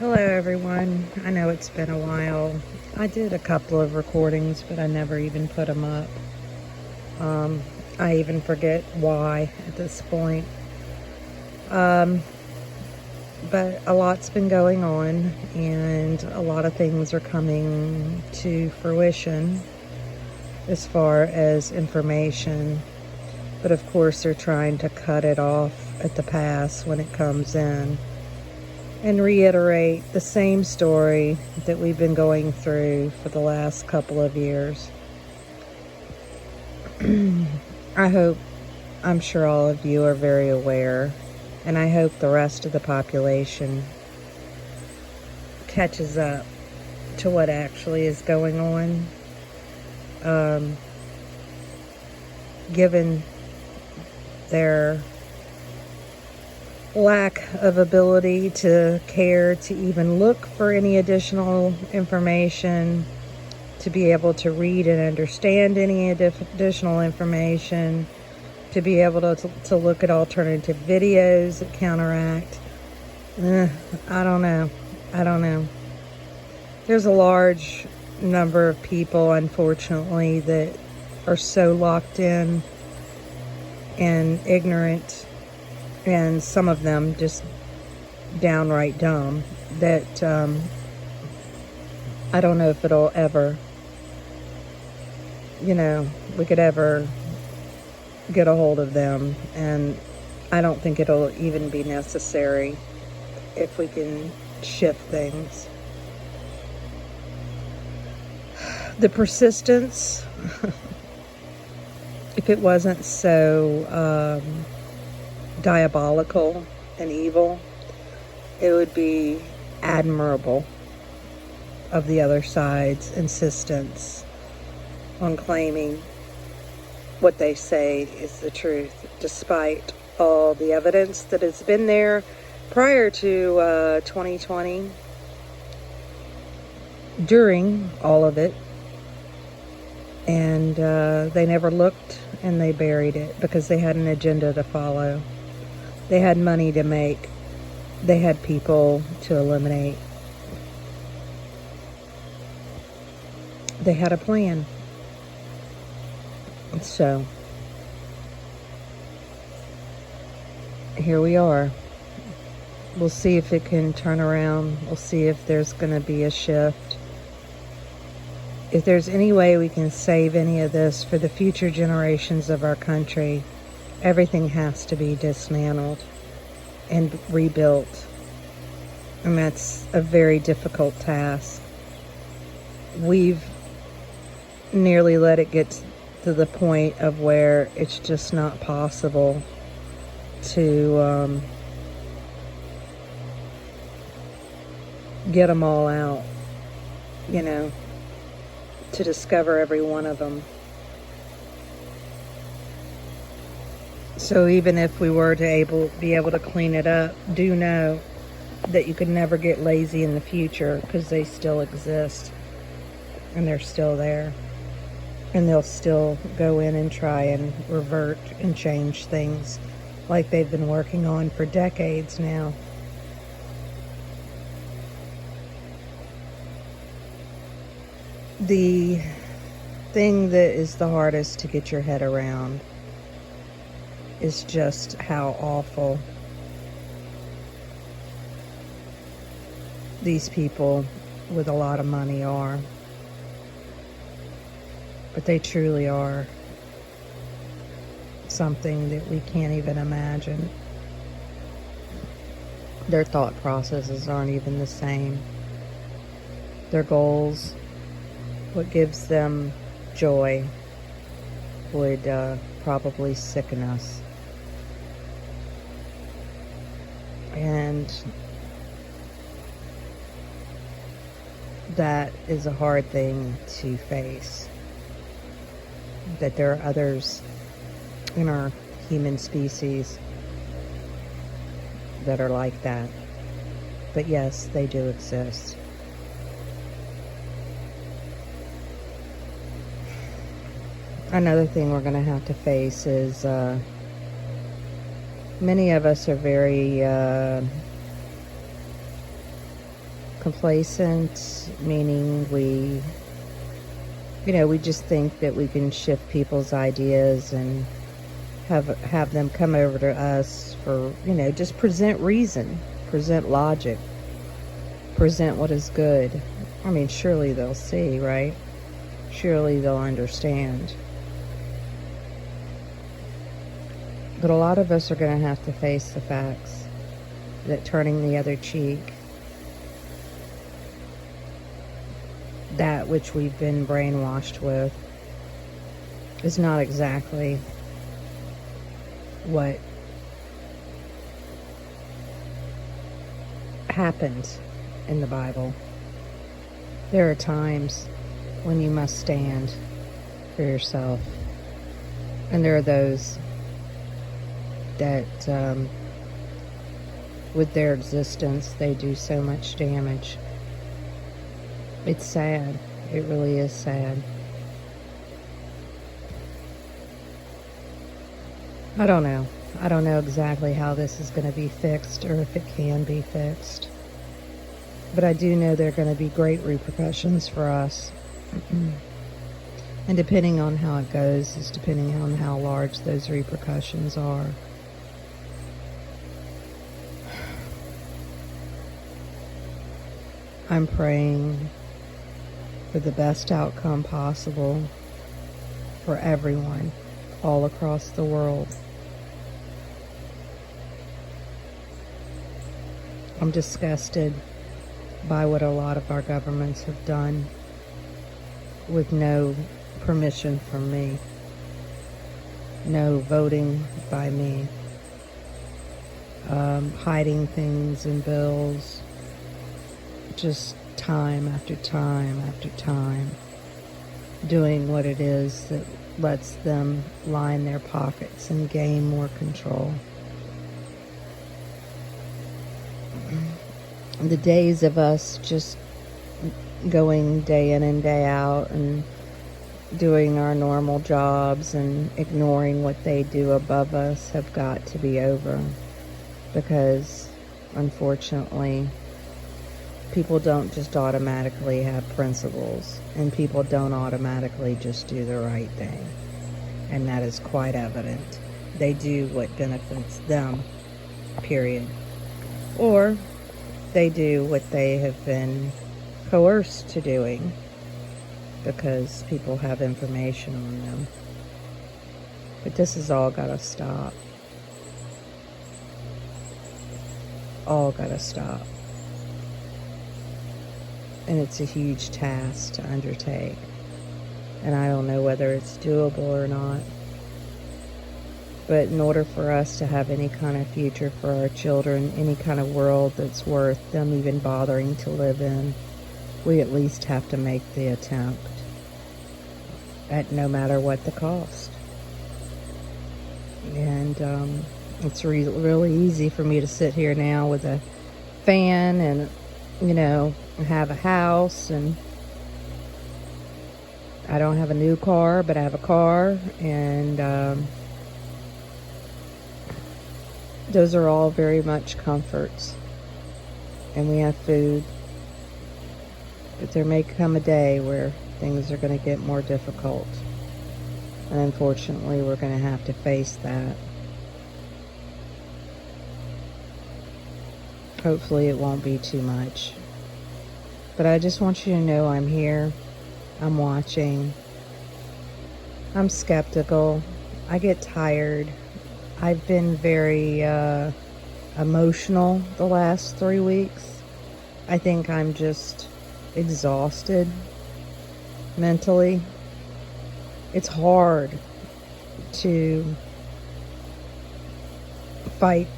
Hello everyone. I know it's been a while. I did a couple of recordings, but I never even put them up. I even forget why at this point. But a lot's been going on, and a lot of things are coming to fruition as far as information. But of course, they're trying to cut it off at the pass when it comes in, and reiterate the same story that we've been going through for the last couple of years. I'm sure all of you are very aware, and I hope the rest of the population catches up to what actually is going on. Given their lack of ability to care to even look for any additional information, to be able to read and understand any additional information, to be able to look at alternative videos that counteract. I don't know. There's a large number of people, unfortunately, that are so locked in and ignorant, and some of them just downright dumb, that I don't know if it'll ever, we could ever get a hold of them, and I don't think it'll even be necessary if we can shift things. The persistence, if it wasn't so diabolical and evil, it would be admirable of the other side's insistence on claiming what they say is the truth, despite all the evidence that has been there prior to 2020, during all of it. And they never looked, and they buried it because they had an agenda to follow. They had money to make. They had people to eliminate. They had a plan. So, here we are. We'll see if it can turn around. We'll see if there's going to be a shift. If there's any way we can save any of this for the future generations of our country, everything has to be dismantled and rebuilt. And that's a very difficult task. We've nearly let it get to the point of where it's just not possible to get them all out, to discover every one of them. So even if we were to be able to clean it up, do know that you could never get lazy in the future, because they still exist, and they're still there, and they'll still go in and try and revert and change things like they've been working on for decades now. The thing that is the hardest to get your head around is just how awful these people with a lot of money are. But they truly are something that we can't even imagine. Their thought processes aren't even the same. Their goals, what gives them joy, would probably sicken us. And that is a hard thing to face. That there are others in our human species that are like that. But yes, they do exist. Another thing we're going to have to face is many of us are very Complacent, meaning we just think that we can shift people's ideas and have them come over to us for, just present reason, present logic, present what is good. I mean, surely they'll see, right? Surely they'll understand. But a lot of us are going to have to face the facts that turning the other cheek, that which we've been brainwashed with, is not exactly what happened in the Bible. There are times when you must stand for yourself, and there are those that with their existence they do so much damage. It's sad. It really is sad. I don't know. I don't know exactly how this is going to be fixed, or if it can be fixed. But I do know there are going to be great repercussions for us. And depending on how it goes is depending on how large those repercussions are. I'm praying for the best outcome possible for everyone all across the world. I'm disgusted by what a lot of our governments have done with no permission from me, no voting by me, hiding things in bills, just time after time after time, doing what it is that lets them line their pockets and gain more control. The days of us just going day in and day out and doing our normal jobs and ignoring what they do above us have got to be over, because unfortunately people don't just automatically have principles, and people don't automatically just do the right thing, and that is quite evident. They do what benefits them, period, or they do what they have been coerced to doing because people have information on them. But this has all got to stop. All got to stop. And it's a huge task to undertake. And I don't know whether it's doable or not. But in order for us to have any kind of future for our children, any kind of world that's worth them even bothering to live in, we at least have to make the attempt, at no matter what the cost. And it's really easy for me to sit here now with a fan and, have a house, and I don't have a new car, but I have a car, and those are all very much comforts. And we have food. But there may come a day where things are going to get more difficult. And unfortunately, we're going to have to face that. Hopefully it won't be too much. But I just want you to know I'm here. I'm watching. I'm skeptical. I get tired. I've been very emotional the last 3 weeks. I think I'm just exhausted mentally. It's hard to fight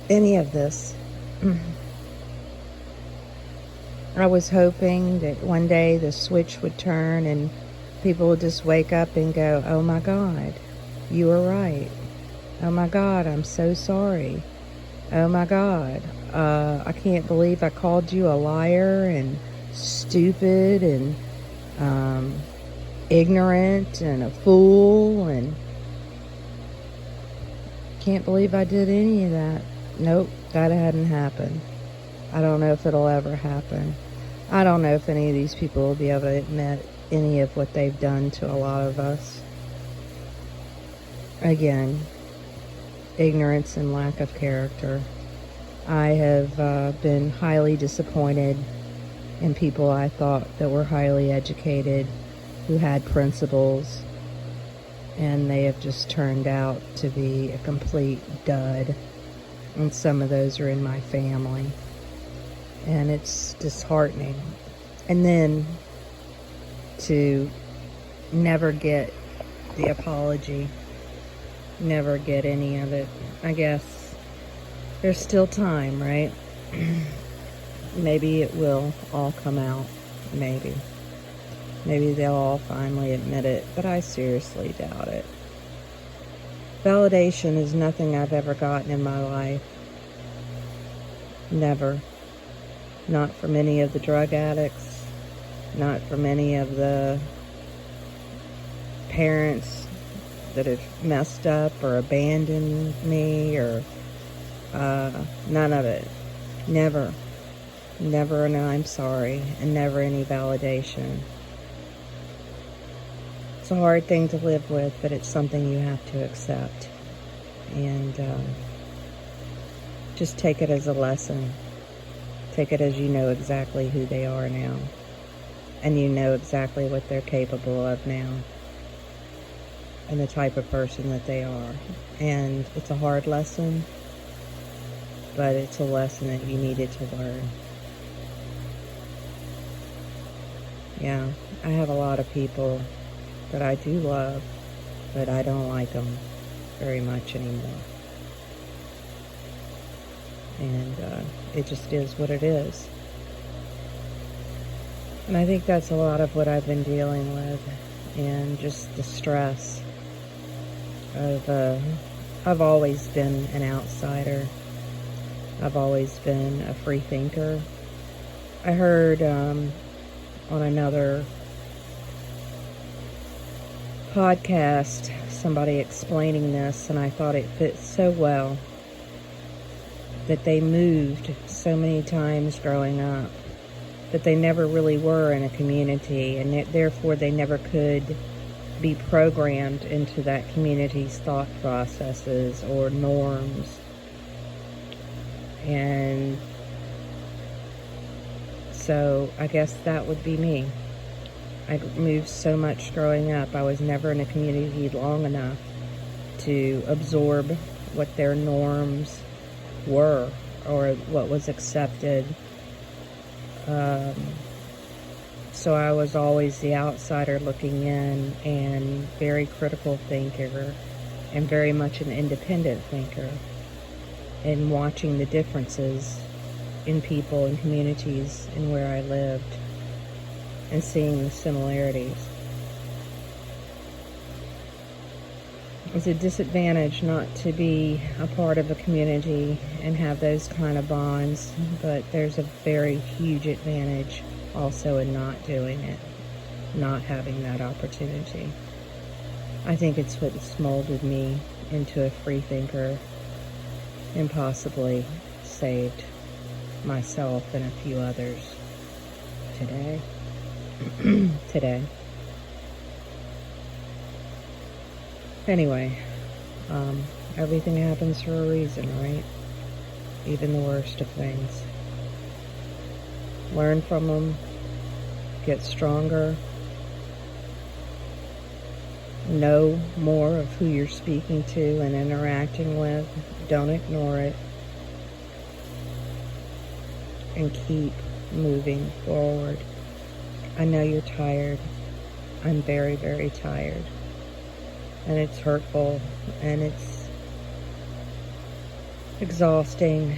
any of this. I was hoping that one day the switch would turn and people would just wake up and go, oh my God, you were right. Oh my God, I'm so sorry. Oh my God, I can't believe I called you a liar and stupid and ignorant and a fool, and can't believe I did any of that. Nope, that hadn't happened. I don't know if it'll ever happen. I don't know if any of these people will be able to admit any of what they've done to a lot of us. Again, ignorance and lack of character. I have been highly disappointed in people I thought that were highly educated, who had principles, and they have just turned out to be a complete dud. And some of those are in my family. And it's disheartening. And then to never get the apology, never get any of it. I guess there's still time, right? Maybe it will all come out. Maybe. Maybe they'll all finally admit it, but I seriously doubt it. Validation is nothing I've ever gotten in my life. Never. Not from any of the drug addicts, not from any of the parents that have messed up or abandoned me, or none of it. Never. Never an I'm sorry, and never any validation. It's a hard thing to live with, but it's something you have to accept. And just take it as a lesson. Take it as you know exactly who they are now. And you know exactly what they're capable of now. And the type of person that they are. And it's a hard lesson, but it's a lesson that you needed to learn. Yeah, I have a lot of people that I do love, but I don't like them very much anymore. And it just is what it is. And I think that's a lot of what I've been dealing with, and just the stress of, I've always been an outsider. I've always been a free thinker. I heard on another podcast somebody explaining this, and I thought it fit so well, that they moved so many times growing up, that they never really were in a community, and therefore they never could be programmed into that community's thought processes or norms. And so I guess that would be me. I moved so much growing up. I was never in a community long enough to absorb what their norms were or what was accepted. So I was always the outsider looking in, and very critical thinker, and very much an independent thinker, and watching the differences in people and communities and where I lived, and seeing the similarities. It's a disadvantage not to be a part of a community and have those kind of bonds, but there's a very huge advantage also in not doing it, not having that opportunity. I think it's what's molded me into a free thinker, and possibly saved myself and a few others today. Today. Anyway, everything happens for a reason, right? Even the worst of things. Learn from them, get stronger, know more of who you're speaking to and interacting with. Don't ignore it, and keep moving forward. I know you're tired. I'm very, very tired. And it's hurtful, and it's exhausting,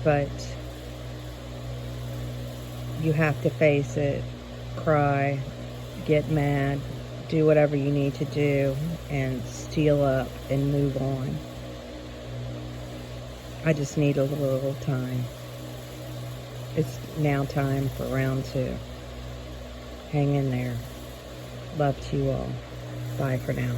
but you have to face it, cry, get mad, do whatever you need to do, and steel up and move on. I just need a little time. It's now time for round 2. Hang in there. Love to you all. Bye for now.